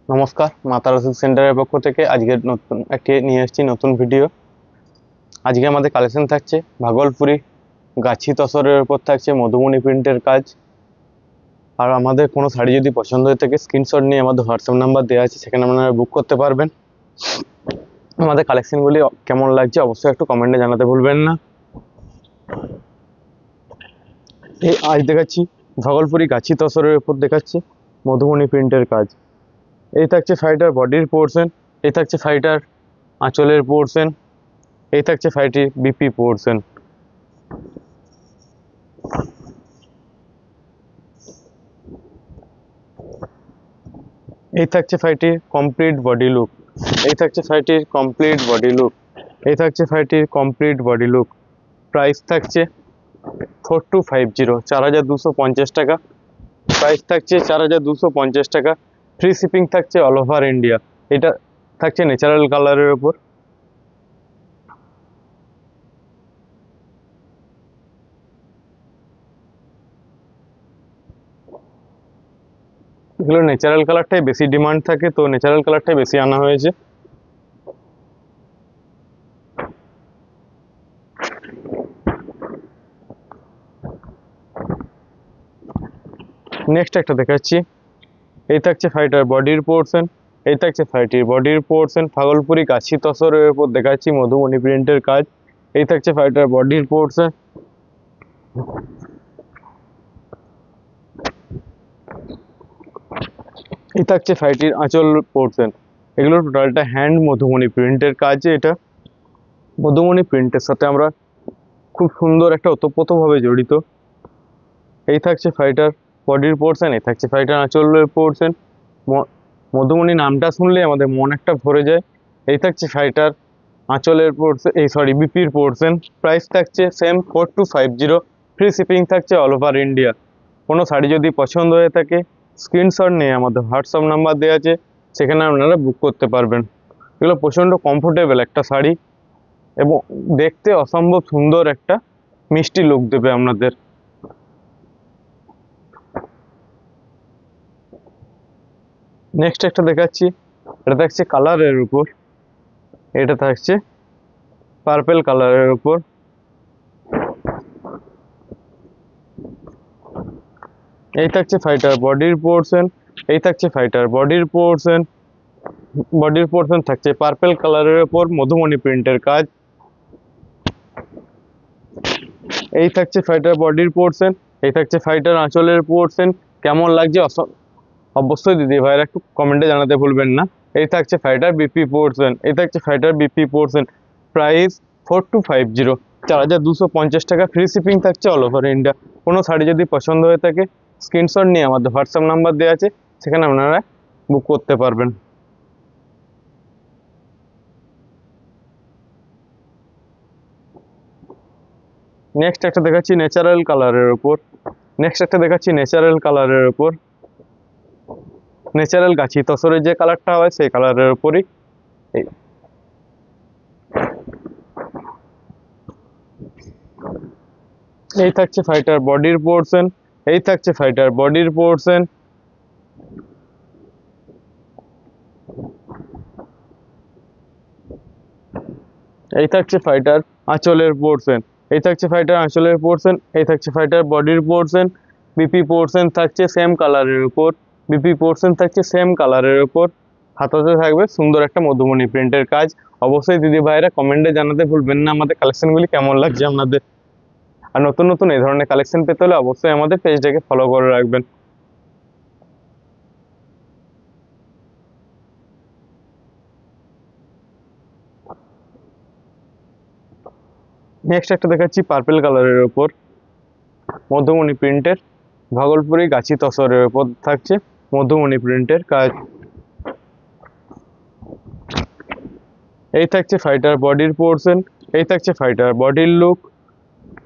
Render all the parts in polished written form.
নমস্কার, মা তারা সিল্ক সেন্টারের পক্ষ থেকে আজকে নতুন একটি নিয়ে এসেছি নতুন ভিডিও। আজকে আমাদের কালেকশন থাকছে ভাগলপুরি গাছি তসরের উপর থাকছে মধুমণি প্রিন্টের কাজ। আর আমাদের কোনো শাড়ি যদি পছন্দ হয়ে থাকে স্ক্রিনশট নিয়ে আমাদের হোয়াটসঅ্যাপ নাম্বার দেওয়া আছে, সেখানে আপনারা বুক করতে পারবেন। আমাদের কালেকশনগুলি কেমন লাগছে অবশ্যই একটু কমেন্টে জানাতে ভুলবেন না। এই আজ দেখাচ্ছি ভাগলপুরি গাছি তসরের উপর দেখাচ্ছি মধুমণি প্রিন্টের কাজ। এই থাকছে শাড়িটার বডির পোর্শন, এই থাকছে শাড়িটার আঁচলের পোর্শন, এই থাকছে শাড়িটির বিপি পোর্শন। এই থাকছে শাড়িটির কমপ্লিট বডি লুক, এই থাকছে শাড়িটির কমপ্লিট বডি লুক, এই থাকছে শাড়িটির কমপ্লিট বডি লুক। প্রাইস থাকছে 4250, 4250 টাকা। প্রাইস থাকছে 4250 টাকা। ফ্রি শিপিং থাকছে অল ওভার ইন্ডিয়া। এটা থাকছে ন্যাচারাল কালারের ওপর। এগুলো ন্যাচারাল কালারটাই বেশি ডিমান্ড থাকে, তো ন্যাচারাল কালারটাই বেশি আনা হয়েছে। নেক্সট একটা দেখাচ্ছি। এই থাকছে শাড়িটার বডির পোর্শন, এই থাকছে শাড়িটির বডির পোর্শন। ভাগলপুরি গাছি তসরের উপর দেখাচ্ছি মধুমণি প্রিন্টের কাজ। এই থাকছে শাড়িটার বডির পোর্শন। এই থাকছে শাড়িটির আঁচল পোর্শন। এগুলো টোটালটা হ্যান্ড মধুমণি প্রিন্টের কাজ। এটা মধুমণি প্রিন্টের সাথে আমরা খুব সুন্দর একটা ওতপ্রোতভাবে জড়িত। এই থাকছে শাড়িটার বডির পোর্শন, এই থাকছে শাড়িটার আঁচলের পোর্শন। মধুমণি নামটা শুনলে আমাদের মন একটা ভরে যায়। এই থাকছে শাড়িটার আঁচলের পোর্শন, বিপির পোর্শন। প্রাইস থাকছে সেম 4250। ফ্রি শিপিং থাকছে অল ওভার ইন্ডিয়া। কোনো শাড়ি যদি পছন্দ হয়ে থাকে স্ক্রিনশট নিয়ে আমাদের হোয়াটসঅ্যাপ নাম্বার দেওয়া আছে, সেখানে আপনারা বুক করতে পারবেন। এগুলো প্রচণ্ড কমফোর্টেবল একটা শাড়ি এবং দেখতে অসম্ভব সুন্দর একটা মিষ্টি লুক দেবে আপনাদের। নেক্সট একটা দেখাচ্ছি, এটা থাকছে কালারের উপর। এটা থাকছে পার্পেল কালারের উপর। এই থাকছে শাড়িটার বডির পোর্শন, এই থাকছে শাড়িটার বডির পোর্শন। বডির পোর্শন থাকছে পার্পেল কালারের উপর মধুমণি প্রিন্টের কাজ। এই থাকছে শাড়িটার বডির পোর্শন, এই থাকছে শাড়িটার আঁচলের পোর্শন। কেমন লাগছে অবশ্যই দিদি ভাইরা একটু কমেন্টে জানাতে ভুলবেন না। এই থাকছে শাড়িটার বিপি পোর্শন, এই থাকছে শাড়িটার বিপি পোর্শন। প্রাইস 4250, 4250 টাকা। ফ্রি শিপিং থাকছে অল ওভার ইন্ডিয়া। কোনো শাড়ি যদি পছন্দ হয়ে থাকে স্ক্রিনশট নিয়ে আমাদের হোয়াটসঅ্যাপ নাম্বার দেওয়া আছে, সেখানে আপনারা বুক করতে পারবেন। নেক্সট একটা দেখাচ্ছি ন্যাচারাল কালারের উপর। নেক্সট একটা দেখাচ্ছি ন্যাচারাল কালারের উপর। ন্যাচারাল গাছি তসরের যে কালারটা হয় সেই কালারের উপরই। এই থাকছে শাড়িটার বডির পোর্শন, এই থাকছে শাড়িটার বডির পোর্শন। এই থাকছে শাড়িটার আঁচলের পোর্শন, এই থাকছে শাড়িটার আঁচলের পোর্শন। এই থাকছে শাড়িটার বডির পোর্শন। বিপি পোর্শন থাকছে সেম কালারের উপর, বিপি পোর্শন থাকছে সেম কালারের উপর। হাতাতে থাকবে সুন্দর একটা মধুমণি প্রিন্টের কাজ। অবশ্যই দিদি ভাইরা কমেন্টে জানাতে ভুলবেন না আমাদের কালেকশনগুলি কেমন লাগছে আপনাদের। আর নতুন নতুন এই ধরনের কালেকশন পেতে হলে অবশ্যই আমাদের পেজটাকে ফলো করে রাখবেন। নেক্সট একটা দেখাচ্ছি পার্পেল কালারের উপর মধুমণি প্রিন্টের ভাগলপুরি গাছি তসরের উপর থাকছে মধুমণি প্রিন্টের কাজ। এই থাকছে শাড়িটার বডির পোর্শন, এই থাকছে শাড়িটার বডির লুক।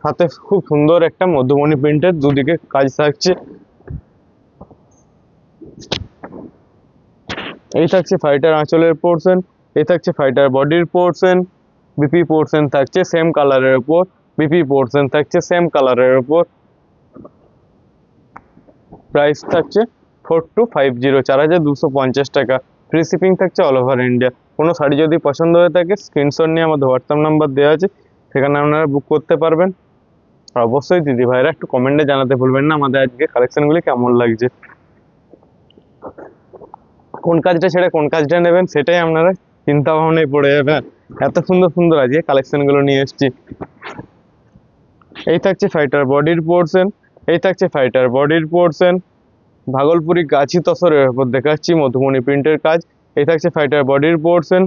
হাতে খুব সুন্দর একটা মধুমণি প্রিন্টের দুদিকে কাজ থাকছে। এই থাকছে শাড়িটার আঁচলের পোর্শন, এই থাকছে শাড়িটার বডির পোর্শন। বিপি পোর্শন থাকছে সেম কালারের উপর, বিপি পোর্শন থাকছে সেম কালারের উপর। প্রাইস থাকছে 4250, 4250 টাকা। ফ্রি শিপিং থাকছে অল ওভার ইন্ডিয়া। কোনো শাড়ি যদি পছন্দ হয়ে থাকে স্ক্রিনশট নিয়ে আমাদের হোয়াটসঅ্যাপ নাম্বার দেওয়া আছে, সেখানে আপনারা বুক করতে পারবেন। আর অবশ্যই দিদি ভাইরা একটু কমেন্টে জানাতে ভুলবেন না আমাদের আজকে কালেকশনগুলি কেমন লাগছে। কোন কাজটা ছেড়ে কোন কাজটা নেবেন সেটাই আপনারা চিন্তা ভাবনায় পড়ে যাবেন। এত সুন্দর সুন্দর আজকে কালেকশনগুলো নিয়ে এসেছি। এই থাকছে ফাইটার বডির পোর্শন, এই থাকছে ফাইটার বডির পোর্শন, ভাগলপুরি গাছি তসরের উপর দেখাচ্ছি মধুমণি প্রিন্টের কাজ। এই থাকছে ফাইটার বডির পোর্শন,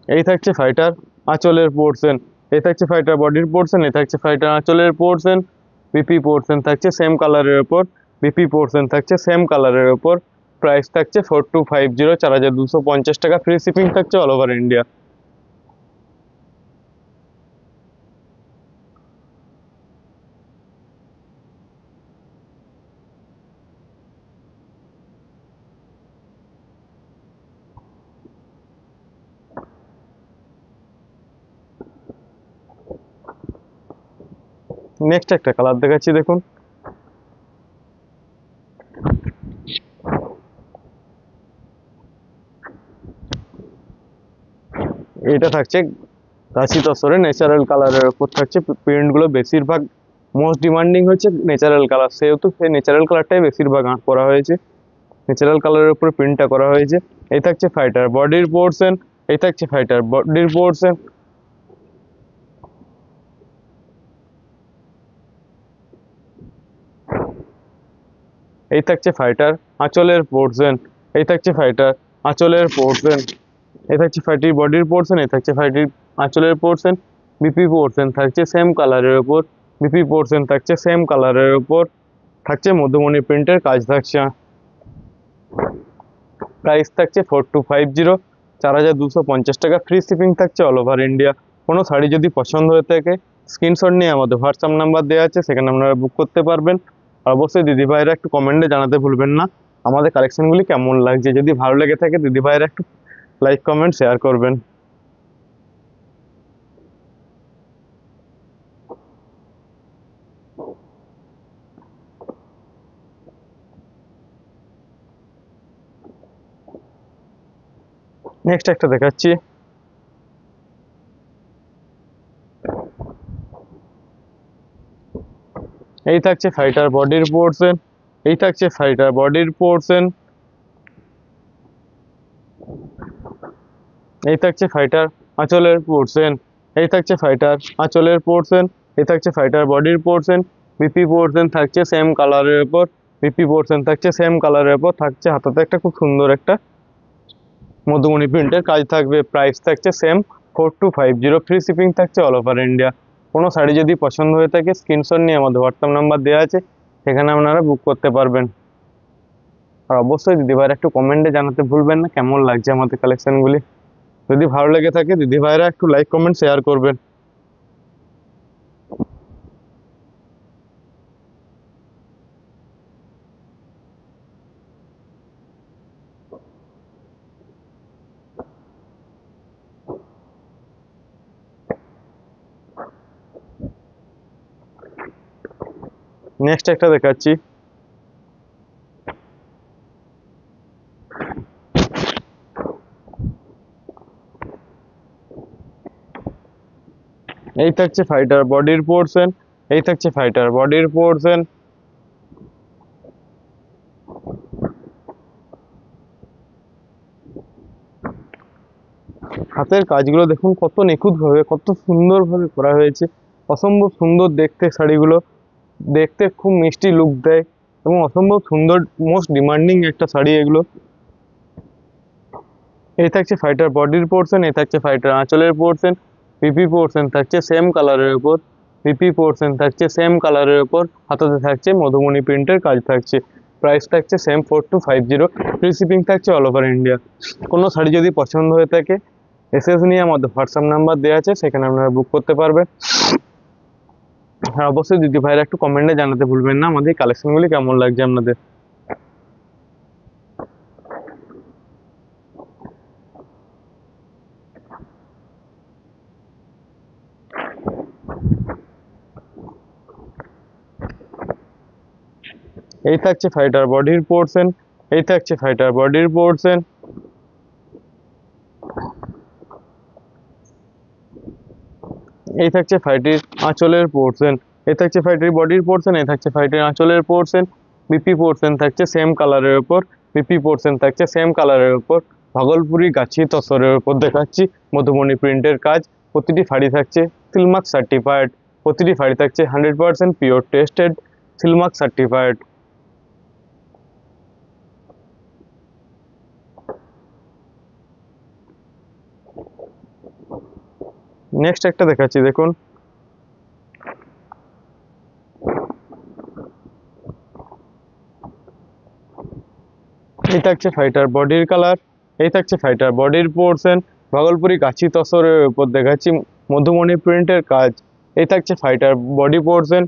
এই থাকছে ফাইটার আঁচলের পোর্শন, এই থাকছে ফাইটার বডির পোর্শন, এই থাকছে ফাইটার আঁচলের পোর্শন। বিপি পোর্শন থাকছে সেম কালারের উপর, বিপি পোর্শন থাকছে সেম কালারের উপর। প্রাইস থাকছে 4250, 4250 টাকা। ফ্রি শিপিং থাকছে অল ওভার ইন্ডিয়া। নেক্সট একটা কালার দেখাচ্ছি, দেখুন এটা থাকছে গাছি তসরে ন্যাচারাল কালারের উপর থাকছে। প্রিন্টগুলো বেশিরভাগ মোস্ট ডিমান্ডিং হচ্ছে ন্যাচারাল কালার, সেহেতু সেই ন্যাচারাল কালারটাই বেশিরভাগ আঁক করা হয়েছে, ন্যাচারাল কালারের উপর প্রিন্টটা করা হয়েছে। এই থাকছে ফাইটার বডির পোর্শন, এই থাকছে ফাইটার বডির পোর্শন, এই থাকছে ফাইটার আঁচলের পোর্শন, এই থাকছে ফাইটার আঁচলের পোর্শন, এই থাকছে ফাইটির বডির পোর্শন, এই থাকছে ফাইটির আঁচলের পোর্শন। বিপি পোর্শন থাকছে সেম কালারের উপর, বিপি পোর্শন থাকছে সেম কালারের উপর, থাকছে মধুমণি প্রিন্টের কাজ থাকছে। প্রাইস থাকছে 4250, 4250 টাকা। ফ্রি শিপিং থাকছে অল ওভার ইন্ডিয়া। কোনো শাড়ি যদি পছন্দ হয়ে থাকে স্ক্রিনশট নিয়ে আমাদের হোয়াটসঅ্যাপ নাম্বার দেওয়া আছে, সেখানে আপনারা বুক করতে পারবেন। আর অবশ্যই দিদিভাইরা একটু কমেন্টে জানাতে ভুলবেন না আমাদের কালেকশনগুলি কেমন লাগছে। যদি ভালো লেগে থাকে দিদিভাইরা একটু লাইক কমেন্ট শেয়ার করবেন। নেক্সট একটা দেখাচ্ছি, এই থাকছে ফাইটার বডির পোর্শন, এই থাকছে ফাইটার বডির পোর্শন, এই থাকছে ফাইটার আঁচলের পোর্শন, এই থাকছে ফাইটার আঁচলের পোর্শন, এই থাকছে ফাইটার বডির পোর্শন। বিপি পোর্শন থাকছে সেম কালারের উপর, বিপি পোর্শন থাকছে সেম কালারের উপর, থাকছে হাতাতে একটা খুব সুন্দর একটা মধুমণি প্রিন্টের কাজ থাকবে। প্রাইস থাকছে সেম 4250। ফ্রি শিপিং থাকছে অল ওভার ইন্ডিয়া। কোনো শাড়ি যদি পছন্দ হয়ে থাকে স্ক্রিনশট নিয়ে আমাদের হোয়াটসঅ্যাপ নাম্বার দেওয়া আছে, সেখানে আপনারা বুক করতে পারবেন। আর অবশ্যই দিদিভাইরা একটু কমেন্টে জানাতে ভুলবেন না কেমন লাগছে আমাদের কালেকশনগুলি। যদি ভালো লেগে থাকে দিদিভাইরা একটু লাইক কমেন্ট শেয়ার করবেন। নেক্সট একটা দেখাচ্ছি, এই থাকছে ফাইটার বডির পোর্শন, এই থাকছে ফাইটার বডির পোর্শন, হাতের কাজগুলো দেখুন কত নিখুঁতভাবে কত সুন্দরভাবে করা হয়েছে। অসম্ভব সুন্দর দেখতে শাড়িগুলো, দেখতে খুব মিষ্টি লুক দেয় এবং অসম্ভব সুন্দর, মোস্ট ডিমান্ডিং একটা শাড়ি এগুলো। এই থাকছে ফাইটার বডির পোর্শন, এই থাকছে ফাইটার আঁচলের পোর্শন। পিপি পোর্শন থাকছে সেম কালারের উপর, পিপি পোর্শন থাকছে সেম কালারের উপর, হাতাতে থাকছে মধুমণি প্রিন্টের কাজ থাকছে। প্রাইস থাকছে সেম 4250। ফ্রি শিপিং থাকছে অল ওভার ইন্ডিয়া। কোনো শাড়ি যদি পছন্দ হয়ে থাকে এসএস নিয়ে আমাদের হোয়াটসঅ্যাপ নাম্বার দেওয়া আছে, সেখানে আপনারা বুক করতে পারবেন। হ্যাঁ অবশ্যই দিদি ভাইরা একটু কমেন্টে জানাতে ভুলবেন না আমাদের কালেকশনগুলি কেমন লাগছে আপনাদের। এই থাকছে শাড়িটার বডির পোর্শন, এই থাকছে শাড়িটার বডির পোর্শন। এই থাকছে শাড়িটির আঁচলের পোর্শন, এই থাকছে শাড়িটির বডির পোর্শন, এই থাকছে শাড়িটির আঁচলের পোর্শন। বিপি পোর্শন থাকছে সেম কালারের উপর, বিপি পোর্শন থাকছে সেম কালারের উপর। ভাগলপুরি গাছি তসরের উপর দেখাচ্ছি মধুমণি প্রিন্টের কাজ। প্রতিটি শাড়ি থাকছে সিলমার্ক সার্টিফাইড, প্রতিটি শাড়ি থাকছে 100% pure tested Silk Mark certified. Next একটা দেখাচ্ছি দেখুন, এই থাকছে শাড়িটার বডির কালার, এই থাকছে শাড়িটার বডির পোর্শন। ভাগলপুরি গাছি তসরের উপর দেখাচ্ছি মধুমণি প্রিন্টের কাজ। এই থাকছে শাড়িটার বডি পোর্শন,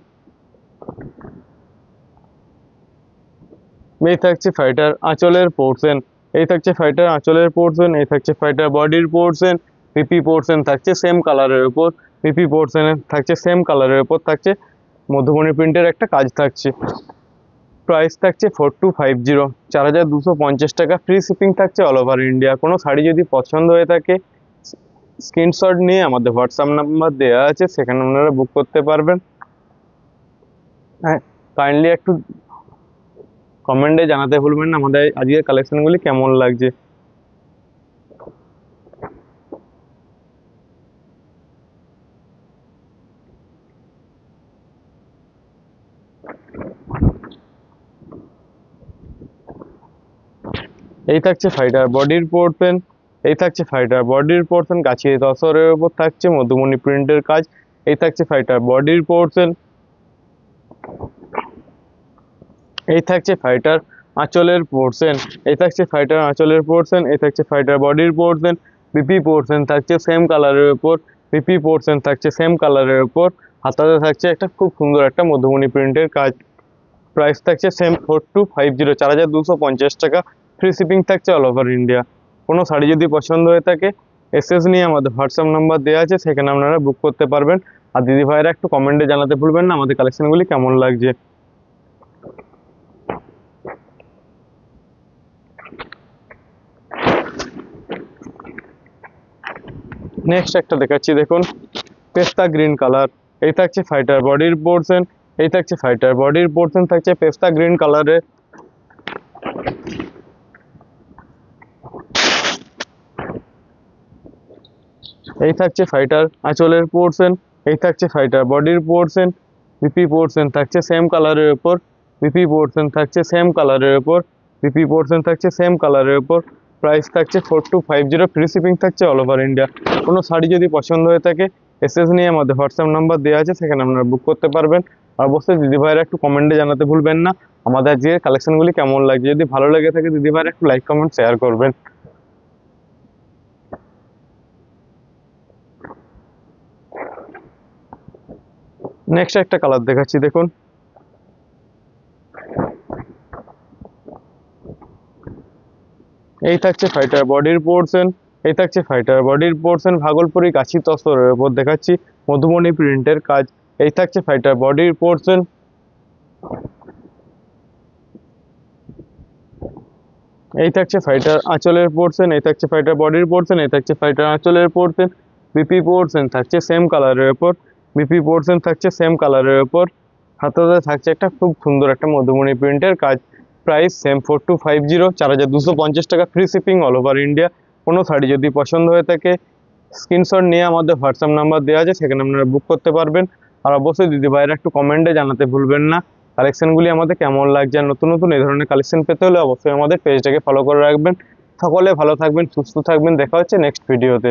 এই থাকছে শাড়িটার আঁচলের পোর্শন, এই থাকছে শাড়িটার আঁচলের পোর্শন, এই থাকছে শাড়িটার বডির পোর্শন। পিপি পোর্শন থাকছে সেম কালারের উপর, পিপি পোর্শন থাকছে সেম কালারের উপর থাকছে মধুমণি প্রিন্টের একটা কাজ থাকছে। প্রাইস থাকছে 4250, 4250 টাকা। ফ্রি শিপিং থাকছে অল ওভার ইন্ডিয়া। কোনো শাড়ি যদি পছন্দ হয়ে থাকে স্ক্রিনশট নিয়ে আমাদের হোয়াটসঅ্যাপ নাম্বার দেওয়া আছে, সেখানে আপনারা বুক করতে পারবেন। হ্যাঁ, কাইন্ডলি একটু কমেন্টে জানাতে ভুলবেন না আমাদের আজকের কালেকশনগুলি কেমন লাগছে। এই থাকছে শাড়িটার বডির পোর্শন, এই থাকছে শাড়িটার বডির পোর্শন। গাছি তসরের উপর থাকছে মধুমণি প্রিন্টের কাজ। এই থাকছে শাড়িটার বডির পোর্শন, এই থাকছে শাড়িটার আঁচলের পোর্শন, এই থাকছে শাড়িটার আঁচলের পোর্শন, এই থাকছে শাড়িটার বডির পোর্শন। বিপি পোর্শন থাকছে সেম কালারের উপর, বিপি পোর্শন থাকছে সেম কালারের উপর। হাতাতে থাকছে একটা খুব সুন্দর একটা মধুমণি প্রিন্টের কাজ। প্রাইস থাকছে সেম 4250, 4250 টাকা। ফ্রি শিপিং থাকছে অল ওভার ইন্ডিয়া। কোনো শাড়ি যদি পছন্দ হয়ে থাকে এসএস নিয়ে আমাদের হোয়াটসঅ্যাপ নাম্বার দেওয়া আছে, সেখানে আপনারা বুক করতে পারবেন। আর দিদি ভাইয়েরা একটু কমেন্টে জানাতে ভুলবেন না আমাদের কালেকশনগুলি কেমন লাগছে। নেক্সট একটা দেখাচ্ছি দেখুন, পেস্তা গ্রিন কালার। এই থাকছে শাড়িটার বডির পোর্শন, এই থাকছে শাড়িটার বডির পোর্শন থাকছে পেস্তা গ্রিন কালারের। এই থাকছে শাড়িটার আঁচলের পোর্শন, এই থাকছে শাড়িটার বডির পোর্শন। বিপি পোর্শন থাকছে সেম কালারের উপর, বিপি পোর্শন থাকছে সেম কালারের উপর, বিপি পোর্শন থাকছে সেম কালারের উপর। প্রাইস থাকছে 4250, ফ্রি শিপিং থাকছে অল ওভার ইন্ডিয়া। কোনো শাড়ি যদি পছন্দ হয়ে থাকে এসএস নিয়ে আমাদের হোয়াটসঅ্যাপ নাম্বার দেওয়া আছে, সেখানে আপনারা বুক করতে পারবেন। আর অবশ্যই দিদিভাইরা একটু কমেন্টে জানাতে ভুলবেন না আমাদের আজকের কালেকশনগুলি কেমন লাগছে। যদি ভালো লেগে থাকে দিদিভাইরা একটু লাইক কমেন্ট শেয়ার করবেন। নেক্সট একটা কালার দেখাচ্ছি দেখুন, এই থাকছে শাড়িটার বডির পোর্শন, এই থাকছে শাড়িটার বডির পোর্শন। ভাগলপুরি গাছি তসরের উপর দেখাচ্ছি মধুমণি প্রিন্টের কাজ। এই থাকছে শাড়িটার বডির পোর্শন, এই থাকছে শাড়িটার আঁচলের পোর্শন, এই থাকছে শাড়িটার বডির পোর্শন, এই থাকছে শাড়িটার আঁচলের পোর্শন। বিপি পোর্শন থাকছে সেম কালারের উপর, বিপি পোর্শন থাকছে সেম কালারের উপর। হাতাতে থাকছে একটা খুব সুন্দর একটা মধুমণি প্রিন্টের কাজ। প্রাইস সেম 4250, 4250 টাকা। Free shipping all over India. কোনো শাড়ি যদি পছন্দ হয়ে থাকে স্ক্রিনশট নিয়ে আমাদের হোয়াটসঅ্যাপ নাম্বার দেওয়া আছে, সেখানে আপনারা বুক করতে পারবেন। আর অবশ্যই দিদিভাইরা একটু কমেন্টে জানাতে ভুলবেন না কালেকশনগুলি আমাদের কেমন লাগছে। আর নতুন নতুন এই ধরনের কালেকশন পেতে হলে অবশ্যই আমাদের পেজটাকে ফলো করে রাখবেন। সকলে ভালো থাকবেন, সুস্থ থাকবেন, দেখা হচ্ছে নেক্সট ভিডিওতে।